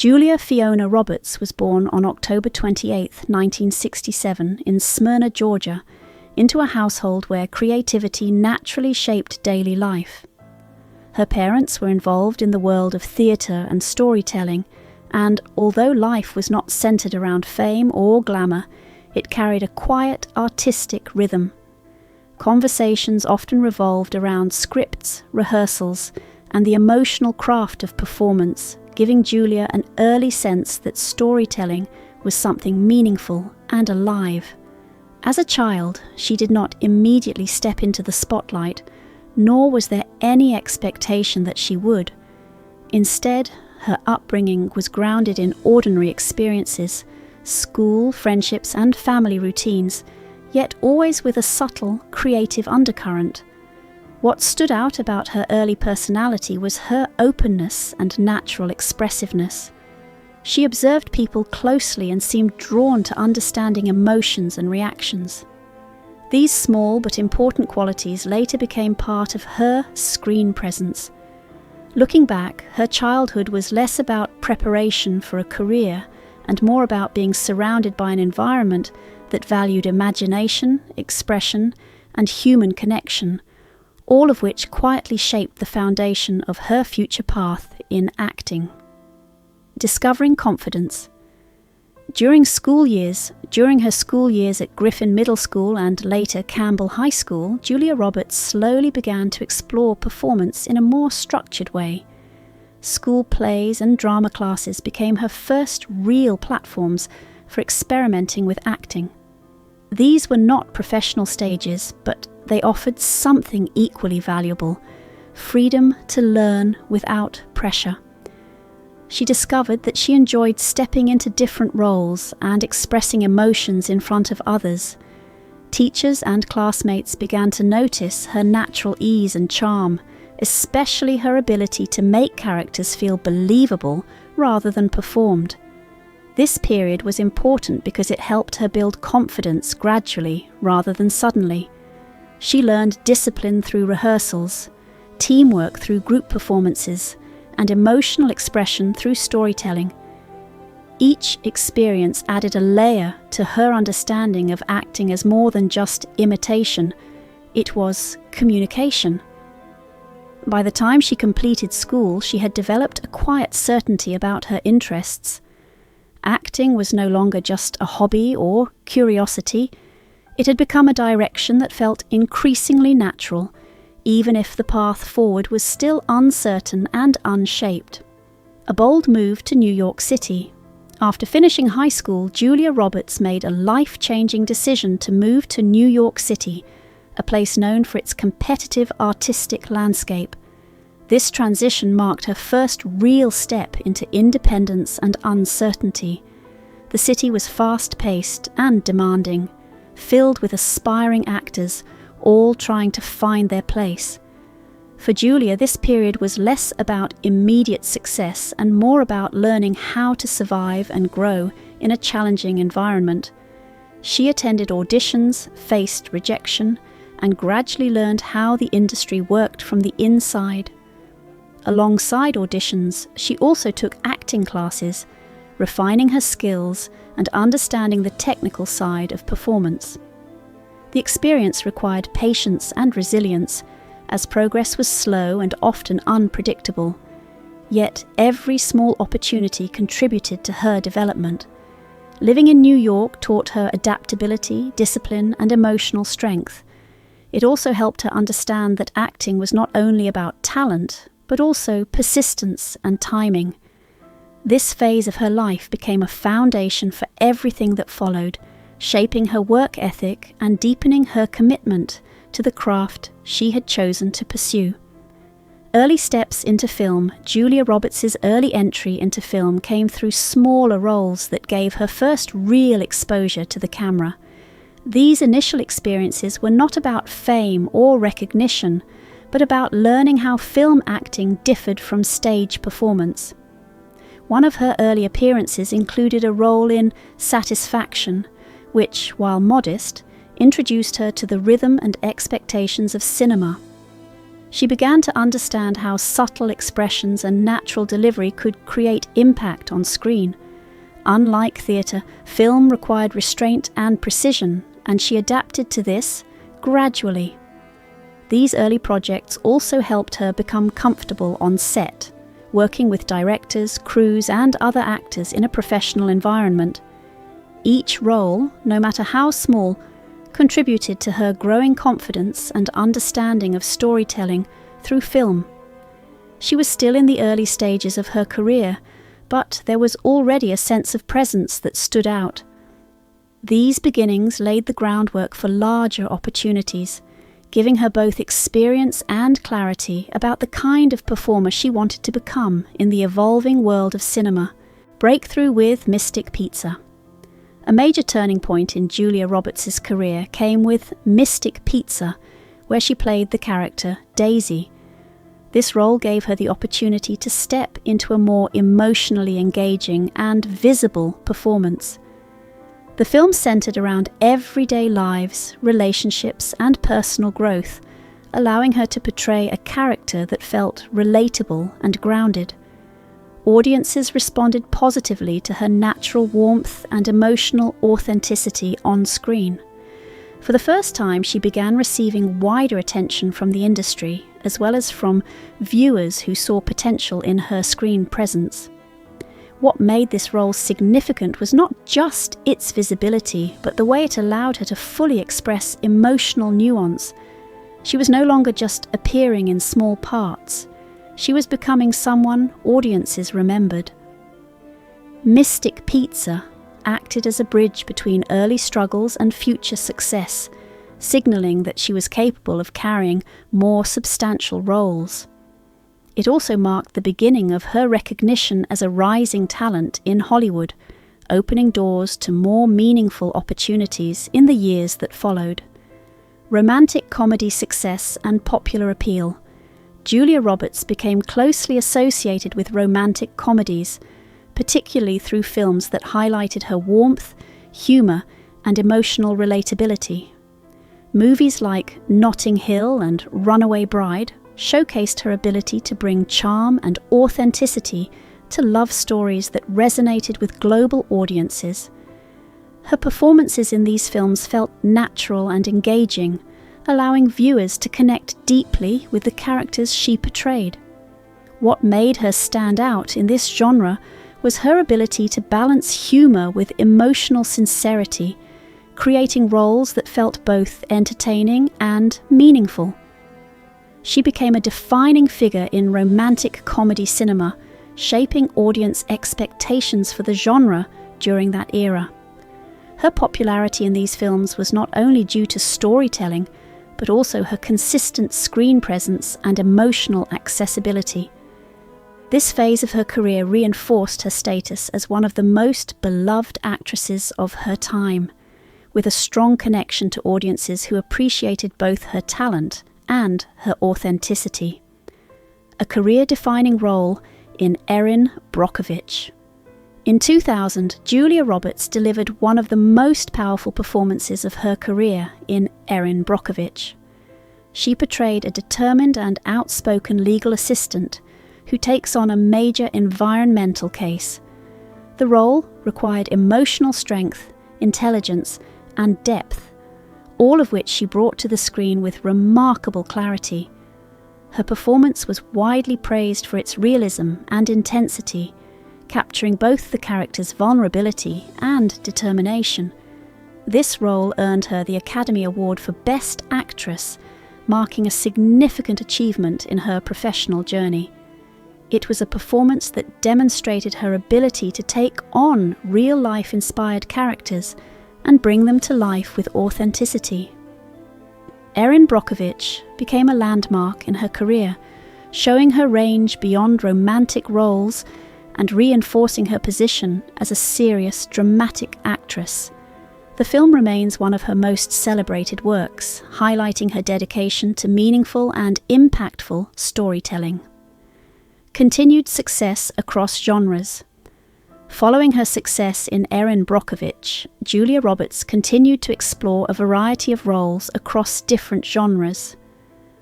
Julia Fiona Roberts was born on October 28, 1967, in Smyrna, Georgia, into a household where creativity naturally shaped daily life. Her parents were involved in the world of theatre and storytelling, and although life was not centred around fame or glamour, it carried a quiet, artistic rhythm. Conversations often revolved around scripts, rehearsals, and the emotional craft of performance, giving Julia an early sense that storytelling was something meaningful and alive. As a child, she did not immediately step into the spotlight, nor was there any expectation that she would. Instead, her upbringing was grounded in ordinary experiences, school, friendships, and family routines, yet always with a subtle, creative undercurrent. What stood out about her early personality was her openness and natural expressiveness. She observed people closely and seemed drawn to understanding emotions and reactions. These small but important qualities later became part of her screen presence. Looking back, her childhood was less about preparation for a career and more about being surrounded by an environment that valued imagination, expression, and human connection, all of which quietly shaped the foundation of her future path in acting. Discovering confidence. During her school years at Griffin Middle School and later Campbell High School, Julia Roberts slowly began to explore performance in a more structured way. School plays and drama classes became her first real platforms for experimenting with acting. These were not professional stages, but they offered something equally valuable: freedom to learn without pressure. She discovered that she enjoyed stepping into different roles and expressing emotions in front of others. Teachers and classmates began to notice her natural ease and charm, especially her ability to make characters feel believable rather than performed. This period was important because it helped her build confidence gradually rather than suddenly. She learned discipline through rehearsals, teamwork through group performances, and emotional expression through storytelling. Each experience added a layer to her understanding of acting as more than just imitation. It was communication. By the time she completed school, she had developed a quiet certainty about her interests. Acting was no longer just a hobby or curiosity. It had become a direction that felt increasingly natural, even if the path forward was still uncertain and unshaped. A bold move to New York City. After finishing high school, Julia Roberts made a life-changing decision to move to New York City, a place known for its competitive artistic landscape. This transition marked her first real step into independence and uncertainty. The city was fast-paced and demanding, filled with aspiring actors, all trying to find their place. For Julia, this period was less about immediate success and more about learning how to survive and grow in a challenging environment. She attended auditions, faced rejection, and gradually learned how the industry worked from the inside. Alongside auditions, she also took acting classes, refining her skills and understanding the technical side of performance. The experience required patience and resilience, as progress was slow and often unpredictable. Yet every small opportunity contributed to her development. Living in New York taught her adaptability, discipline, and emotional strength. It also helped her understand that acting was not only about talent, but also persistence and timing. This phase of her life became a foundation for everything that followed, shaping her work ethic and deepening her commitment to the craft she had chosen to pursue. Early steps into film. Julia Roberts' early entry into film came through smaller roles that gave her first real exposure to the camera. These initial experiences were not about fame or recognition, but about learning how film acting differed from stage performance. One of her early appearances included a role in Satisfaction, which, while modest, introduced her to the rhythm and expectations of cinema. She began to understand how subtle expressions and natural delivery could create impact on screen. Unlike theatre, film required restraint and precision, and she adapted to this gradually. These early projects also helped her become comfortable on set, working with directors, crews, and other actors in a professional environment. Each role, no matter how small, contributed to her growing confidence and understanding of storytelling through film. She was still in the early stages of her career, but there was already a sense of presence that stood out. These beginnings laid the groundwork for larger opportunities, giving her both experience and clarity about the kind of performer she wanted to become in the evolving world of cinema. Breakthrough with Mystic Pizza. A major turning point in Julia Roberts' career came with Mystic Pizza, where she played the character Daisy. This role gave her the opportunity to step into a more emotionally engaging and visible performance. The film centered around everyday lives, relationships, and personal growth, allowing her to portray a character that felt relatable and grounded. Audiences responded positively to her natural warmth and emotional authenticity on screen. For the first time, she began receiving wider attention from the industry, as well as from viewers who saw potential in her screen presence. What made this role significant was not just its visibility, but the way it allowed her to fully express emotional nuance. She was no longer just appearing in small parts. She was becoming someone audiences remembered. Mystic Pizza acted as a bridge between early struggles and future success, signalling that she was capable of carrying more substantial roles. It also marked the beginning of her recognition as a rising talent in Hollywood, opening doors to more meaningful opportunities in the years that followed. Romantic comedy success and popular appeal. Julia Roberts became closely associated with romantic comedies, particularly through films that highlighted her warmth, humour, and emotional relatability. Movies like Notting Hill and Runaway Bride showcased her ability to bring charm and authenticity to love stories that resonated with global audiences. Her performances in these films felt natural and engaging, allowing viewers to connect deeply with the characters she portrayed. What made her stand out in this genre was her ability to balance humour with emotional sincerity, creating roles that felt both entertaining and meaningful. She became a defining figure in romantic comedy cinema, shaping audience expectations for the genre during that era. Her popularity in these films was not only due to storytelling, but also her consistent screen presence and emotional accessibility. This phase of her career reinforced her status as one of the most beloved actresses of her time, with a strong connection to audiences who appreciated both her talent and her authenticity. A career-defining role in Erin Brockovich. In 2000, Julia Roberts delivered one of the most powerful performances of her career in Erin Brockovich. She portrayed a determined and outspoken legal assistant who takes on a major environmental case. The role required emotional strength, intelligence, and depth, all of which she brought to the screen with remarkable clarity. Her performance was widely praised for its realism and intensity, capturing both the character's vulnerability and determination. This role earned her the Academy Award for Best Actress, marking a significant achievement in her professional journey. It was a performance that demonstrated her ability to take on real-life inspired characters and bring them to life with authenticity. Erin Brockovich became a landmark in her career, showing her range beyond romantic roles and reinforcing her position as a serious, dramatic actress. The film remains one of her most celebrated works, highlighting her dedication to meaningful and impactful storytelling. Continued success across genres. Following her success in Erin Brockovich, Julia Roberts continued to explore a variety of roles across different genres.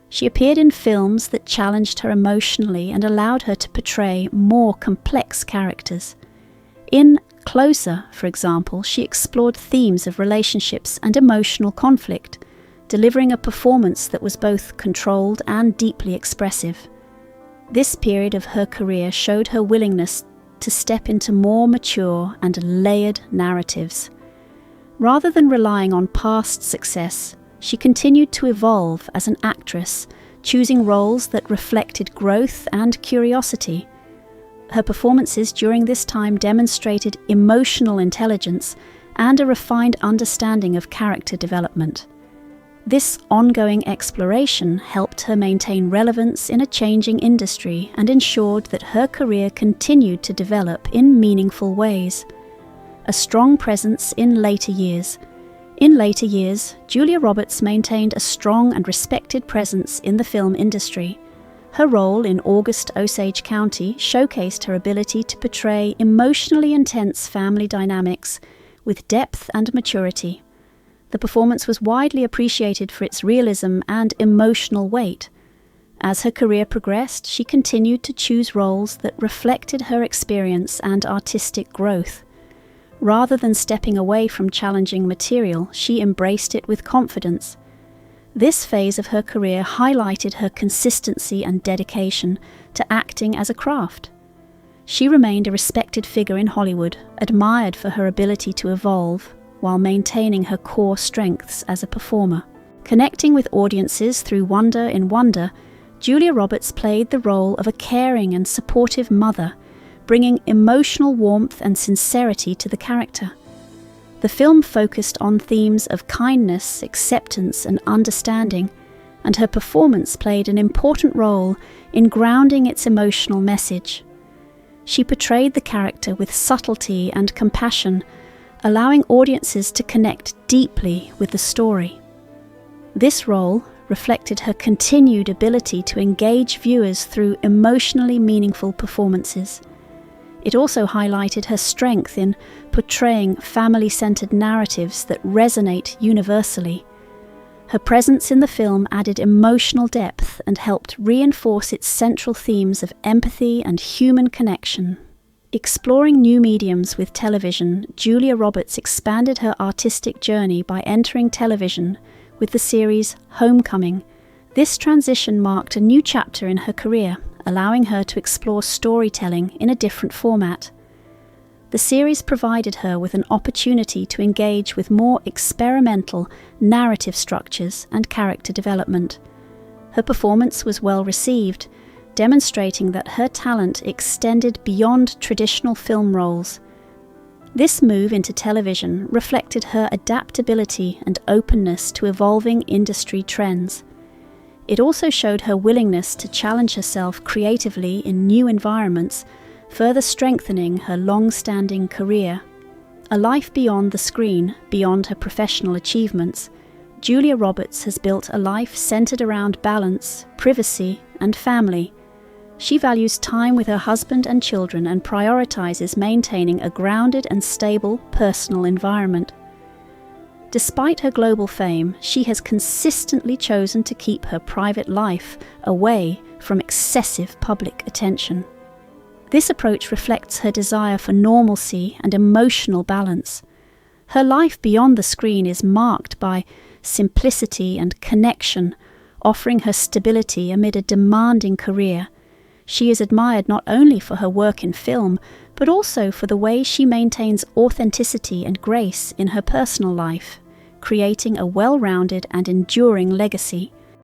She appeared in films that challenged her emotionally and allowed her to portray more complex characters. In Closer, for example, she explored themes of relationships and emotional conflict, delivering a performance that was both controlled and deeply expressive. This period of her career showed her willingness to step into more mature and layered narratives. Rather than relying on past success, she continued to evolve as an actress, choosing roles that reflected growth and curiosity. Her performances during this time demonstrated emotional intelligence and a refined understanding of character development. This ongoing exploration helped her maintain relevance in a changing industry and ensured that her career continued to develop in meaningful ways. A strong presence in later years. In later years, Julia Roberts maintained a strong and respected presence in the film industry. Her role in August Osage County showcased her ability to portray emotionally intense family dynamics with depth and maturity. The performance was widely appreciated for its realism and emotional weight. As her career progressed, she continued to choose roles that reflected her experience and artistic growth. Rather than stepping away from challenging material, she embraced it with confidence. This phase of her career highlighted her consistency and dedication to acting as a craft. She remained a respected figure in Hollywood, admired for her ability to evolve while maintaining her core strengths as a performer. Connecting with audiences through Wonder in Wonder, Julia Roberts played the role of a caring and supportive mother, bringing emotional warmth and sincerity to the character. The film focused on themes of kindness, acceptance, and understanding, and her performance played an important role in grounding its emotional message. She portrayed the character with subtlety and compassion, allowing audiences to connect deeply with the story. This role reflected her continued ability to engage viewers through emotionally meaningful performances. It also highlighted her strength in portraying family-centered narratives that resonate universally. Her presence in the film added emotional depth and helped reinforce its central themes of empathy and human connection. Exploring new mediums with television, Julia Roberts expanded her artistic journey by entering television with the series Homecoming. This transition marked a new chapter in her career, allowing her to explore storytelling in a different format. The series provided her with an opportunity to engage with more experimental narrative structures and character development. Her performance was well received, demonstrating that her talent extended beyond traditional film roles. This move into television reflected her adaptability and openness to evolving industry trends. It also showed her willingness to challenge herself creatively in new environments, further strengthening her long-standing career. A life beyond the screen, beyond her professional achievements, Julia Roberts has built a life centered around balance, privacy, and family. She values time with her husband and children and prioritizes maintaining a grounded and stable personal environment. Despite her global fame, she has consistently chosen to keep her private life away from excessive public attention. This approach reflects her desire for normalcy and emotional balance. Her life beyond the screen is marked by simplicity and connection, offering her stability amid a demanding career. She is admired not only for her work in film, but also for the way she maintains authenticity and grace in her personal life, creating a well-rounded and enduring legacy.